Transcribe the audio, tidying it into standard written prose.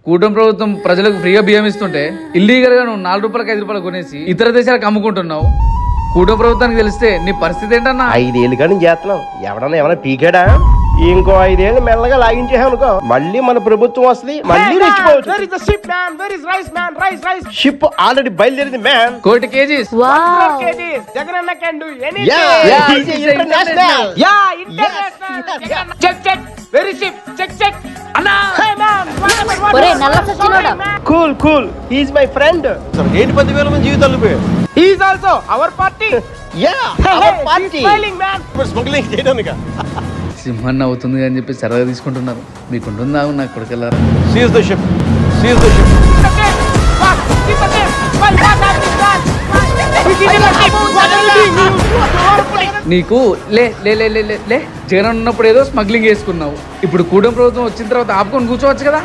కూటమి ప్రభుత్వం ప్రజలకు ఫ్రీగా బియ్యం ఇస్తుంటే ఇల్లీగల్ గా నువ్వు 4 రూపాయలకు 5 రూపాయలు కొనేసి ఇతర దేశాలకు అమ్ముకుంటున్నావు. కూటమి ప్రభుత్వానికి తెలిస్తే నీ పరిస్థితి ఏంటన్నా? 5 ఏళ్ళు కానీ చేస్తున్నాం, ఎవడన్నా ఏమైనా పీకాడా? ఇంకో 5 ఏళ్ళు మెల్లగా లాగించామనుకో మళ్ళీ మన ప్రభుత్వం వస్తుంది, మళ్ళీ రెచ్చిపోవచ్చు. షిప్ ఆల్రెడీ బయలుదేరింది మ్యాన్. 1 కోటి kgs. Cool cool, he's my friend. ఏంటి 10,000 మంది జీవితాలు స్మగ్లింగ్ చేయడానికి సింహన్న అవుతుంది అని చెప్పి సరదా తీసుకుంటున్నారు. మీకుంటుందా నాకు కొడుకెళ్ళారు. Seize the ship, seize the ship. నీకు లే లే లే లే లే జగన్ ఉన్నప్పుడు ఏదో స్మగ్లింగ్ చేసుకున్నావు. ఇప్పుడు కూటమి ప్రభుత్వం వచ్చిన తర్వాత ఆపుకొని కూర్చోవచ్చు కదా.